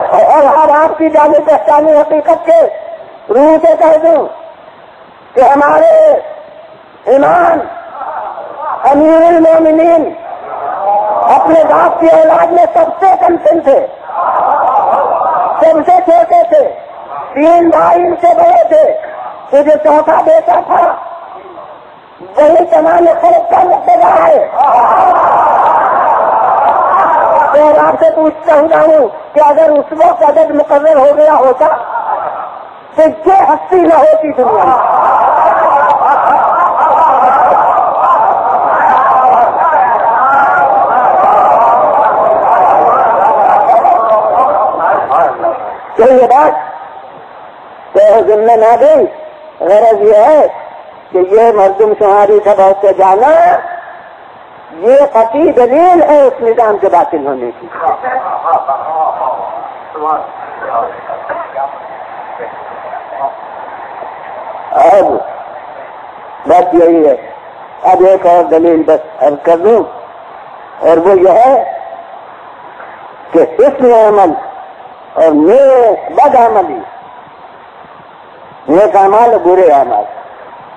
اور ہر آپ کی جانے پہچانی حقیقت کے روح سے کہہ دوں کہ ہمارے امام امیر المومنین اپنے باپ کی اولاد میں سب سے کم سن تھے، سب سے چھوٹے تھے، 3 بھائی ان سے بڑے تھے، تو جو چوتھا بیٹا تھا وہی تمام خلق کا مقتدا ہے۔ اور آپ سے پوچھتا ہوں کہ اگر اس وقت عدد مقرر ہو گیا ہوتا تو یہ ہستی نہ ہوتی دنیا میں۔ تو یہ بات ذمہ نہ دیں، غرض یہ ہے کہ یہ مردم شماری سبا سے جانا یہ قطعی دلیل ہے اس نظام کے باطل ہونے کی۔ اب بات یہی ہے، اب ایک اور دلیل بس عرض کر دوں، اور وہ یہ ہے کہ حسن عمل اور نیک بد عملی، نیک اعمال اور برے اعمال،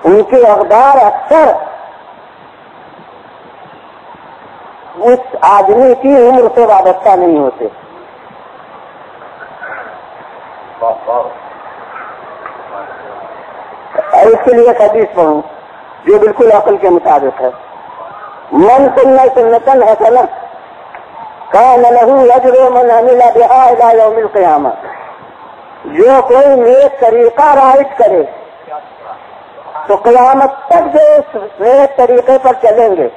ان کے اقدار اکثر اس آدمی کی عمر سے وابستہ نہیں ہوتے۔ اور اس کے لیے حدیث پڑھوں جو بالکل عقل کے مطابق ہے، من سنہ سنتن حسنہ کان لہ اجر من عمل بہا الی یوم القیامہ، جو کوئی نیک طریقہ رائج کرے تو قیامت تک جو اس نیک طریقے پر چلیں گے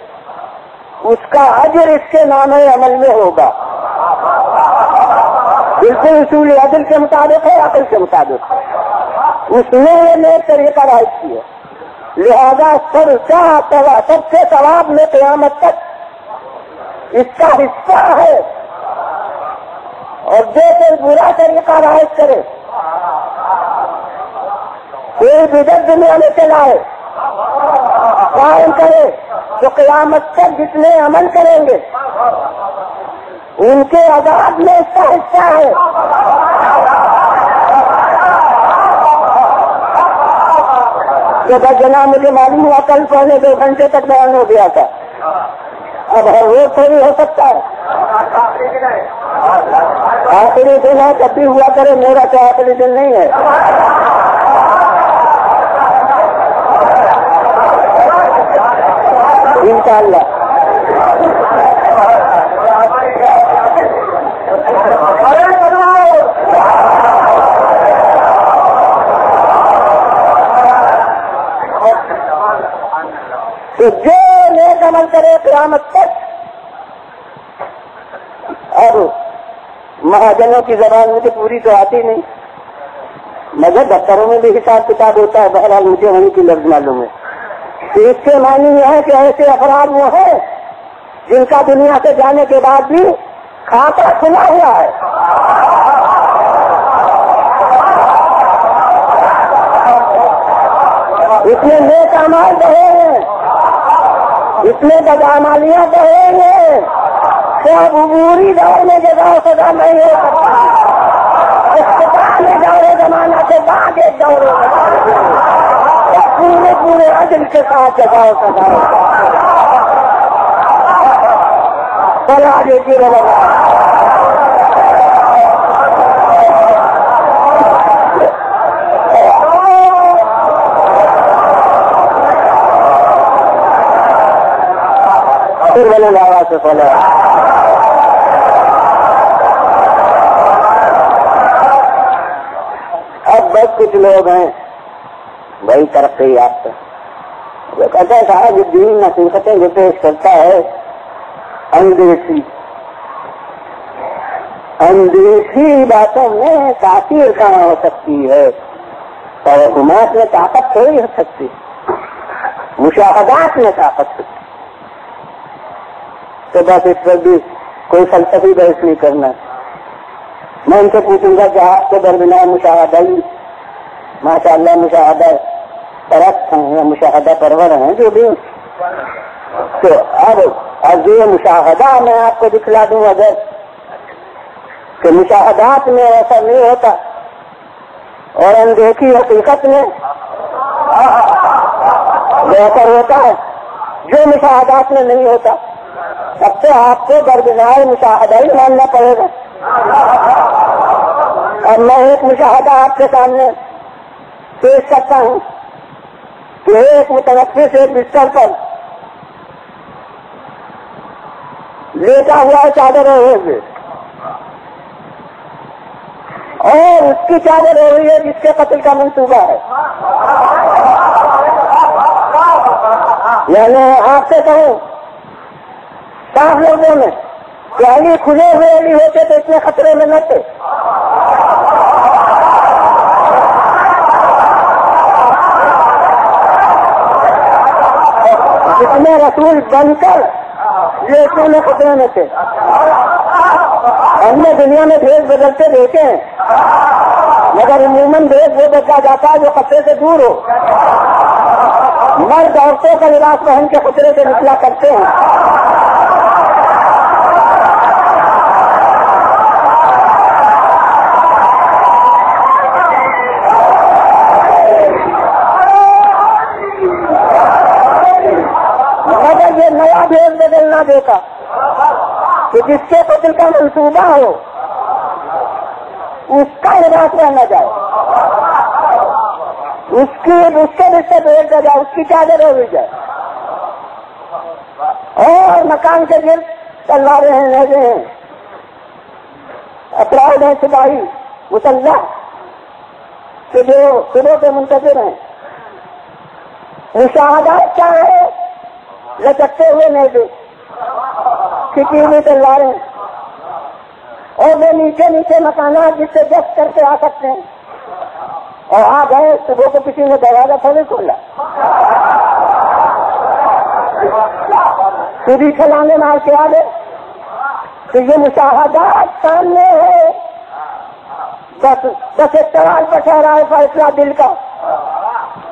اس کا اجر اس کے نام عمل میں ہوگا۔ بالکل اصول عدل کے مطابق ہے، عقل کے مطابق ہے، اس نے یہ نیک طریقہ رائج کیا، لہذا سب سے ثواب میں قیامت تک اس کا حصہ ہے۔ اور جو کوئی برا طریقہ رائج کرے، کوئی بدعت دنیا میں چلائے، قائم کرے، تو قیامت تک جتنے عمل کریں گے ان کے عذاب میں اس کا حصہ ہے۔ تو بس جناب مجھے معلوم ہوا کل پہلے 2 گھنٹے تک بیان ہو گیا تھا، اب ہر روز تھوڑی ہو سکتا ہے۔ آخری دن ہے، جب بھی ہوا کرے، میرا تو آخری دن نہیں ہے۔ انشاءاللہ تو جو نیک عمل کرے قیامت تک۔ اب مہاجنوں کی زبان مجھے پوری تو آتی نہیں، مگر دفتروں میں بھی حساب کتاب ہوتا ہے، بہرحال مجھے وہیں کی لفظ معلوم ہے۔ تو اس کے معنی یہ ہے کہ ایسے افراد وہ ہیں جن کا دنیا سے جانے کے بعد بھی کھاتا کھلا ہوا ہے۔ اس میں نیک اعمال بہے ہیں، اس میں بدعمالیاں بہے ہیں، سب عبوری دور میں جزا و سزا نہیں ہو سکتی، اختتام دور زمانہ کے بعد ایک دور پورے عدل کے ساتھ جزا و سزا بلا دیجیے بلا۔ پھر بولے آواز سے بولا، اب بس کچھ لوگ ہیں بھائی ترقی یافتہ، وہ کہتا ہے صاحب دین نصیحتیں جو پیش کرتا ہے اندیشی باتوں میں تاثیر کہاں ہو سکتی ہے، توہمات میں طاقت تھوڑی ہو سکتی، مشاہدات میں طاقت ہوتی، تو بس اس پر بھی کوئی فلسفی بحث نہیں کرنا۔ میں ان سے پوچھوں گا کہ آپ کے درمیان مشاہدہ ہی ماشاء اللہ مشاہدہ پرست ہیں یا مشاہدہ پرور ہیں جو بھی، تو اب یہ مشاہدہ میں آپ کو دکھلا دوں اگر، کہ مشاہدات میں ایسا نہیں ہوتا اور اندیکھی حقیقت میں بہتر ہوتا ہے جو مشاہدات میں نہیں ہوتا. اب تو آپ کو دربنائے مشاہدہ ہی ماننا پڑے گا. اور میں ایک مشاہدہ آپ کے سامنے پیش کرتا ہوں کہ ایک متنفس ایک بستر پر لیٹا ہوا چادر اوڑھے ہوئے اور اس کی چادر اوڑھی ہے جس کے قتل کا منصوبہ ہے. یعنی آپ سے کہوں صاف لوگوں میں پہلی کھلے ہوئے نہیں ہوتے تو اتنے خطرے میں نہ تھے. جتنے رسول بن کر یہ اتنے خطرے میں تھے. ہم نے دنیا میں بھیج بدلتے دیکھے ہیں مگر عموماً بھیج وہ بدلا جاتا ہے جو خطرے سے دور ہو. مرد عورتوں کا لباس پہن کے خطرے سے نکلا کرتے ہیں. مگر یہ نیا بھیج بدلنا دیکھا کہ جس کے قتل کا منصوبہ ہو اس کا لباس پہنا جائے, اس کے رشتے بھیج دیا جائے, اس کی چادر ہوئی جائے اور مکان کے گرد تلواریں ہیں, نیزے ہیں, افراد ہیں, سپاہی مسلح کہ جو صبح کے منتظر ہیں. مشاہدات کیا ہے؟ لچکتے ہوئے نیزے, کھچی ہوئی تلواریں اور وہ نیچے نیچے مکانات جس سے جب کر کے آ سکتے ہیں. اور آ گئے صبح کو کسی نے دروازہ تھوڑی کھولا, خود ہی کھلانے مار کے آ گئے. تو یہ مشاہدات سامنے ہے, بس ایک سوال پر ٹھہرا ہے فیصلہ دل کا.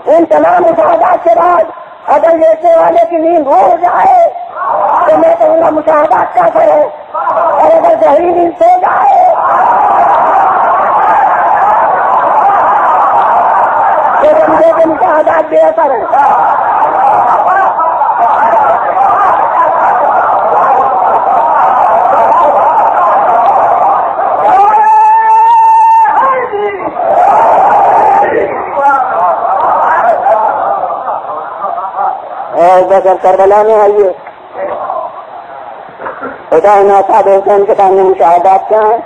ان تمام مشاہدات کے بعد اگر لیٹنے والے کی نیند ہو جائے تو میں کہوں گا مشاہدات کا اثر ہے, اور اگر گہری نیند سو جائے تو بندے کے مشاہدات بے اثر ہے. اور کربلا میں آئیے حسین صاحب حسین کے سامنے مشاہدات کیا ہیں؟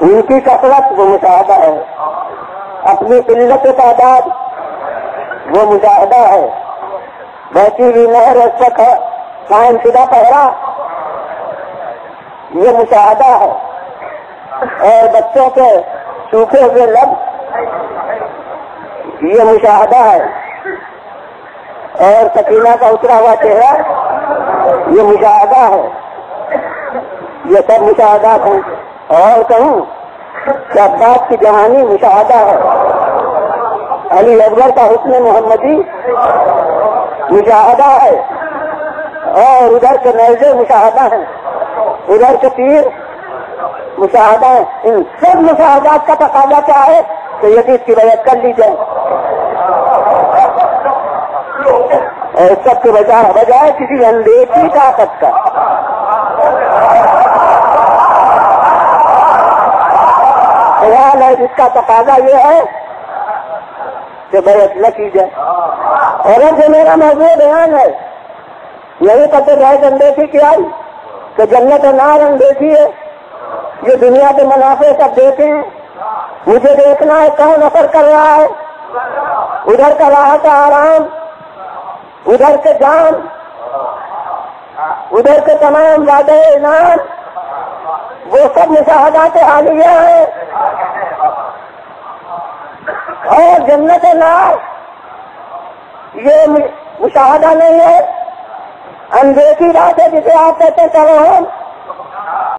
ان کی کثرت وہ مشاہدہ ہے, اپنی قلت تعداد وہ مشاہدہ ہے, بہتی ہوئی نہر اس وقت قائم شدہ پہرا یہ مشاہدہ ہے, اور بچوں کے سوکھے ہوئے لب یہ مشاہدہ ہے, اور سکینہ کا اترا ہوا چہرہ یہ مشاہدہ ہے. یہ سب مشاہدات ہیں. اور کہوں کہ عباس کی جوانی مشاہدہ ہے, علی اکبر کا حسن محمدی مشاہدہ ہے, اور ادھر کے نیزے مشاہدہ ہیں, ادھر کے تیر مشاہدہ ہیں. ان سب مشاہدات کا تقاضا کیا ہے کہ یزید کی بیعت کر لی جائے, اور سب کے بجائے کسی اندیکھی طاقت کا. خیال ہے جس کا تقاضا یہ ہے کہ بیعت نہ کی جائے. اور اب جو میرا موضوع بیان ہے یہی قدر ہے اندیکھی کی آئی کہ جنت و نار اندیکھی ہے. یہ دنیا کے منافع سب دیکھیں, مجھے دیکھنا ہے کون اثر کر رہا ہے. ادھر کا راحت آرام, ادھر کے جان, ادھر کے تمام وعدے انعام, وہ سب مشاہدات حالیہ ہیں. اور جنت نار یہ مشاہدہ نہیں ہے, اندیکھی بات ہے جسے آپ کہتے ہیں توہم.